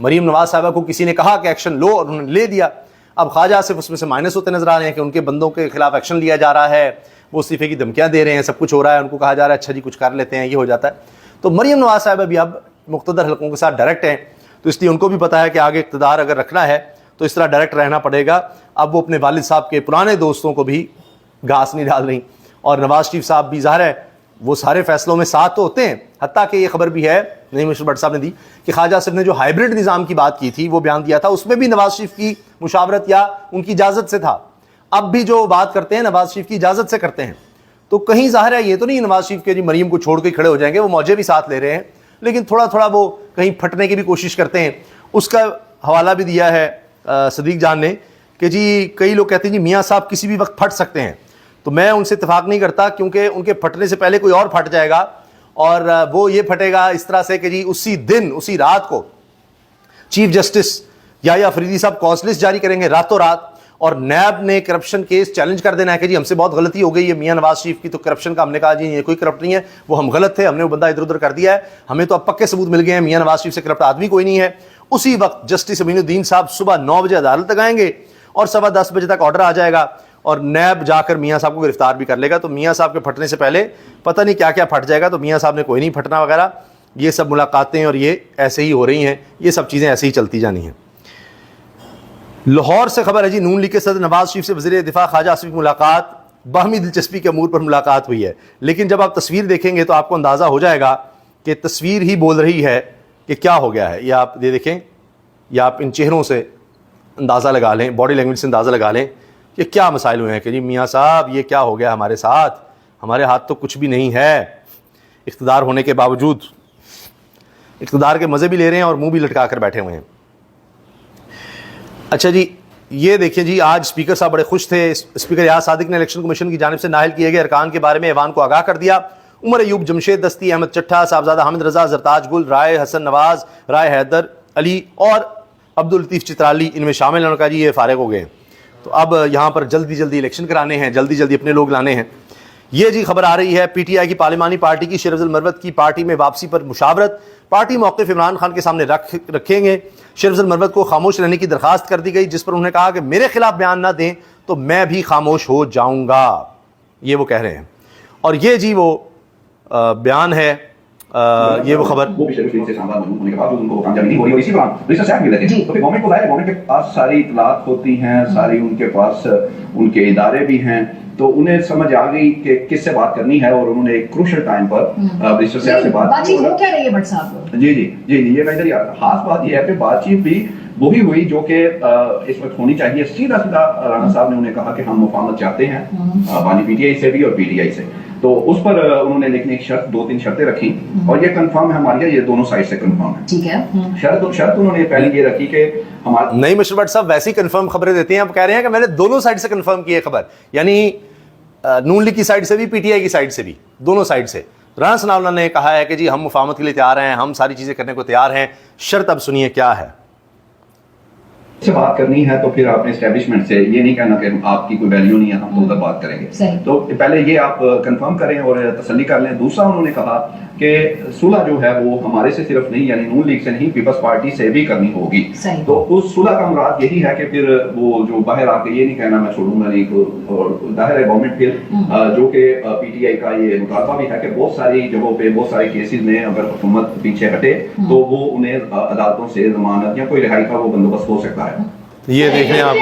مریم نواز صاحبہ کو کسی نے کہا کہ ایکشن لو اور انہوں نے لے دیا. اب خواجہ آصف اس میں سے مائنس ہوتے نظر آ رہے ہیں کہ ان کے بندوں کے خلاف ایکشن لیا جا رہا ہے, وہ استعفے کی دھمکیاں دے رہے ہیں, سب کچھ ہو رہا ہے, ان کو کہا جا رہا ہے اچھا جی کچھ کر لیتے ہیں, یہ ہو جاتا ہے. تو مریم نواز صاحبہ بھی اب مقتدر حلقوں کے ساتھ ڈائریکٹ ہیں, تو اس لیے ان کو بھی پتہ ہے کہ آگے اقتدار اگر رکھنا ہے تو اس طرح ڈائریکٹ رہنا پڑے گا. اب وہ اپنے والد صاحب کے پرانے دوستوں کو بھی گھاس نہیں ڈال رہی, اور نواز شریف صاحب بھی ظاہر ہے وہ سارے فیصلوں میں ساتھ تو ہوتے ہیں. حتیٰ کہ یہ خبر بھی ہے نہیں مشر بٹ صاحب نے دی کہ خواجہ آصف نے جو ہائبرڈ نظام کی بات کی تھی, وہ بیان دیا تھا, اس میں بھی نواز شریف کی مشاورت یا ان کی اجازت سے تھا. اب بھی جو بات کرتے ہیں نواز شریف کی اجازت سے کرتے ہیں. تو کہیں ظاہر ہے یہ تو نہیں نواز شریف کے جی مریم کو چھوڑ کے کھڑے ہو جائیں گے, وہ موجے بھی ساتھ لے رہے ہیں, لیکن تھوڑا تھوڑا وہ کہیں پھٹنے کی بھی کوشش کرتے ہیں. اس کا حوالہ بھی دیا ہے صدیق جان نے کہ جی کئی لوگ کہتے ہیں جی میاں صاحب کسی بھی وقت پھٹ سکتے ہیں. تو میں ان سے اتفاق نہیں کرتا, کیونکہ ان کے پھٹنے سے پہلے کوئی اور پھٹ جائے گا, اور وہ یہ پھٹے گا اس طرح سے کہ جی اسی دن اسی رات کو چیف جسٹس یا افریدی صاحب کاز لسٹ جاری کریں گے راتوں رات, اور نیب نے کرپشن کیس چیلنج کر دینا ہے کہ جی ہم سے بہت غلطی ہو گئی ہے میاں نواز شریف کی, تو کرپشن کا ہم نے کہا جی یہ کوئی کرپٹ نہیں ہے, وہ ہم غلط تھے, ہم نے وہ بندہ ادھر ادھر کر دیا ہے, ہمیں تو اب پکے ثبوت مل گئے ہیں میاں نواز شریف سے کرپٹ آدمی کوئی نہیں ہے. اسی وقت جسٹس امین الدین صاحب صبح 9 بجے عدالت تک آئیں گے اور 10:15 بجے تک آرڈر آ جائے گا, اور نیب جا کر میاں صاحب کو گرفتار بھی کر لے گا. تو میاں صاحب کے پھٹنے سے پہلے پتہ نہیں کیا کیا پھٹ جائے گا. تو میاں صاحب نے کوئی نہیں پھٹنا وغیرہ, یہ سب ملاقاتیں اور یہ ایسے ہی ہو رہی ہیں, یہ سب چیزیں ایسے ہی چلتی جانی ہیں. لاہور سے خبر ہے جی نون لیگ کے صدر نواز شریف سے وزیر دفاع خواجہ آصف کی ملاقات, باہمی دلچسپی کے امور پر ملاقات ہوئی ہے. لیکن جب آپ تصویر دیکھیں گے تو آپ کو اندازہ ہو جائے گا کہ تصویر ہی بول رہی ہے کہ کیا ہو گیا ہے. یہ آپ یہ دیکھیں, یا آپ ان چہروں سے اندازہ لگا لیں, باڈی لینگویج سے اندازہ لگا لیں کہ کیا مسائل ہوئے ہیں کہ جی میاں صاحب یہ کیا ہو گیا ہمارے ساتھ, ہمارے ہاتھ تو کچھ بھی نہیں ہے. اقتدار ہونے کے باوجود اقتدار کے مزے بھی لے رہے ہیں اور منہ بھی لٹکا کر بیٹھے ہوئے ہیں. اچھا جی یہ دیکھیں جی, آج اسپیکر صاحب بڑے خوش تھے. اسپیکر ریاض صادق نے الیکشن کمیشن کی جانب سے نااہل کیے گئے ارکان کے بارے میں ایوان کو آگاہ کر دیا. عمر ایوب, جمشید دستی, احمد چٹھا, صاحبزادہ حامد رضا, زرتاج گل, رائے حسن نواز, رائے حیدر علی اور عبداللطیف چترالی ان میں شامل ہیں. انہوں نے کہا جی یہ فارغ ہو گئے ہیں, تو اب یہاں پر جلدی جلدی الیکشن کرانے ہیں, جلدی جلدی اپنے لوگ لانے ہیں. یہ جی خبر آ رہی ہے پی ٹی آئی کی پارلیمانی پارٹی کی شیرافضل مروت کی پارٹی میں واپسی پر مشاورت. پارٹی موقف عمران خان کے سامنے رکھیں گے. شیرافضل مروت کو خاموش رہنے کی درخواست کر دی گئی, جس پر انہوں نے کہا کہ میرے خلاف بیان نہ دیں تو میں بھی خاموش ہو جاؤں گا, یہ وہ کہہ رہے ہیں. اور یہ جی وہ بیان ہے, یہ وہ خبر وہ بھی شریف سے سامنے ہونے کے بعد ان کو کامیابی نہیں ہو رہی, اور اسی طرح رجسٹر صاحب بھی لیتے ہیں. تو پھر گورنمنٹ کو ظاہر ہے گورنمنٹ کے پاس ساری اطلاعات ہوتی ہیں, ساری ان کے پاس ان کے ادارے بھی ہیں, تو انہیں سمجھ آ گئی کہ کس سے بات کرنی ہے, اور انہوں نے ایک کروشل ٹائم پر رجسٹر صاحب سے بات کی. وہ کہہ رہی ہے بٹ صاحب جی یہ میں ادھر خاص بات یہ ہے کہ بات چیت بھی وہی ہوئی جو کہ اس وقت ہونی چاہیے. سیدھا رانا صاحب نے انہیں کہا کہ ہم مفاہمت چاہتے ہیں بانی پی ٹی آئی سے بھی اور پی ٹی آئی سے. تو اس پر انہوں نے لیکن ایک شرط 2-3 شرطیں رکھی, اور یہ کنفرم ہے ہماری, یہ دونوں سائڈ سے کنفرم ہے. ٹھیک ہے. شرط انہوں نے پہلے یہ رکھی کہ ہمارا نہیں مشر بٹ صاحب ویسی کنفرم خبریں دیتے ہیں. آپ کہہ رہے ہیں کہ میں نے دونوں سائڈ سے کنفرم کی ہے خبر, یعنی نون لیگ کی سائڈ سے بھی پی ٹی آئی کی سائڈ سے بھی, دونوں سائڈ سے. رانا ثناء اللہ نے کہا ہے کہ جی ہم مفاہمت کے لیے تیار ہیں, ہم ساری چیزیں کرنے کو تیار ہیں. شرط اب سنیے کیا ہے. سے بات کرنی ہے تو پھر آپ نے اسٹیبلشمنٹ سے یہ نہیں کہنا کہ آپ کی کوئی ویلیو نہیں ہے, ہم تو ادھر بات کریں گے. تو پہلے یہ آپ کنفرم کریں اور تسلی کر لیں. دوسرا انہوں نے کہا کہ صلح جو ہے وہ ہمارے سے صرف نہیں, یعنی نون لیگ سے نہیں, پیپلز پارٹی سے بھی کرنی ہوگی. تو اس صلح کا مراد یہی ہے کہ پھر وہ جو باہر آ کے یہ نہیں کہنا میں چھوڑوں گا لیگ, اور ظاہر ہے گورنمنٹ پھر جو کہ پی ٹی آئی کا یہ مطالبہ بھی ہے کہ بہت ساری جگہوں پہ بہت سارے کیسز میں اگر حکومت پیچھے ہٹے تو وہ انہیں عدالتوں سے ضمانت یا کوئی رہائی کا وہ بندوبست ہو سکتا ہے. یہ دیکھ لیں آپ.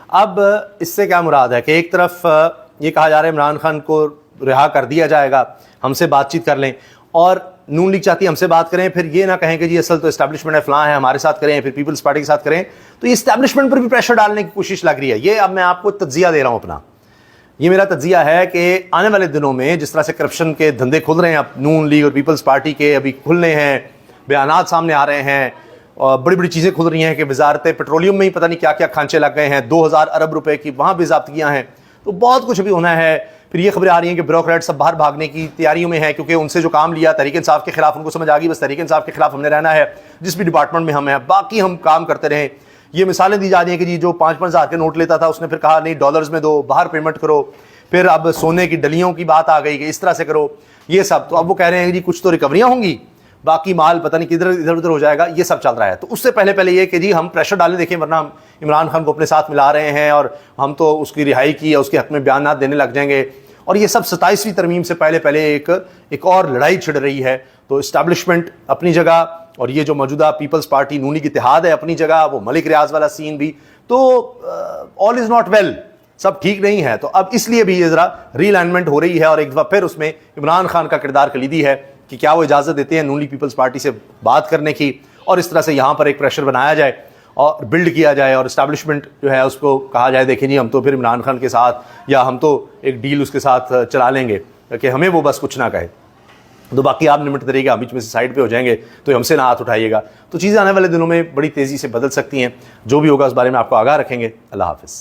اب اس سے کیا مراد ہے کہ ایک طرف یہ کہا جا رہا ہے عمران خان کو رہا کر دیا جائے گا, ہم سے بات چیت کر لیں, اور نون لیگ چاہتی ہے ہم سے بات کریں, پھر یہ نہ کہیں کہ جی اصل تو اسٹیبلشمنٹ ہے فلاں ہے ہمارے ساتھ کریں, پھر پیپلز پارٹی کے ساتھ کریں. تو یہ اسٹیبلشمنٹ پر بھی پریشر ڈالنے کی کوشش لگ رہی ہے. یہ اب میں آپ کو تجزیہ دے رہا ہوں اپنا, یہ میرا تجزیہ ہے کہ آنے والے دنوں میں جس طرح سے کرپشن کے دھندے کھل رہے ہیں, اب نون لیگ اور پیپلز پارٹی کے ابھی کھلنے ہیں, بیانات سامنے آ رہے ہیں, اور بڑی بڑی چیزیں کھل رہی ہیں کہ وزارت پیٹرولیم میں ہی پتہ نہیں کیا کیا کھانچے لگ گئے ہیں, 2000 ارب روپے کی وہاں بھی ضابطگیاں ہیں. تو بہت کچھ ابھی ہونا ہے. پھر یہ خبریں آ رہی ہیں کہ بیوروکریٹ سب باہر بھاگنے کی تیاریوں میں ہیں, کیونکہ ان سے جو کام لیا تحریک انصاف کے خلاف ان کو سمجھ آ گئی بس تحریک انصاف کے خلاف ہم نے رہنا ہے, جس بھی ڈپارٹمنٹ میں ہم ہیں باقی ہم کام کرتے رہیں. یہ مثالیں دی جا رہی ہیں کہ جی جو 5-5 ہزار کے نوٹ لیتا تھا اس نے پھر کہا نہیں ڈالرز میں دو, باہر پیمنٹ کرو. پھر اب سونے کی ڈلیوں کی بات آ گئی کہ اس طرح سے کرو, یہ سب. تو اب وہ کہہ رہے ہیں کہ جی کچھ تو ریکوریاں ہوں گی, باقی مال پتہ نہیں کدھر ادھر ادھر ہو جائے گا، یہ سب چل رہا ہے. تو اس سے پہلے یہ کہ جی ہم پریشر ڈالیں، دیکھیں ورنہ ہم عمران خان کو اپنے ساتھ ملا رہے ہیں اور ہم تو اس کی رہائی کی یا اس کے حق میں بیانات دینے لگ جائیں گے. اور یہ سب 27ویں ترمیم سے پہلے ایک اور لڑائی چھڑ رہی ہے. تو اسٹیبلشمنٹ اپنی جگہ اور یہ جو موجودہ پیپلز پارٹی نون لیگ اتحاد ہے اپنی جگہ، وہ ملک ریاض والا سین بھی، تو آل از ناٹ ویل، سب ٹھیک نہیں ہے. تو اب اس لیے بھی یہ ذرا ری الائنمنٹ ہو رہی ہے، اور ایک دفعہ پھر اس میں عمران خان کا کردار کلیدی ہے کہ کیا وہ اجازت دیتے ہیں نون لیگ پیپلز پارٹی سے بات کرنے کی، اور اس طرح سے یہاں پر ایک پریشر بنایا جائے اور بلڈ کیا جائے، اور اسٹیبلشمنٹ جو ہے اس کو کہا جائے دیکھیں جی ہم تو پھر عمران خان کے ساتھ، یا ہم تو ایک ڈیل اس کے ساتھ چلا لیں گے کہ ہمیں وہ بس کچھ نہ کہے. تو باقی آپ نمٹتے رہیے گا، بیچ میں سے سائڈ پہ ہو جائیں گے تو ہم سے نہ ہاتھ اٹھائیے گا. تو چیزیں آنے والے دنوں میں بڑی تیزی سے بدل سکتی ہیں. جو بھی ہوگا اس بارے میں آپ کو آگاہ رکھیں گے. اللہ حافظ.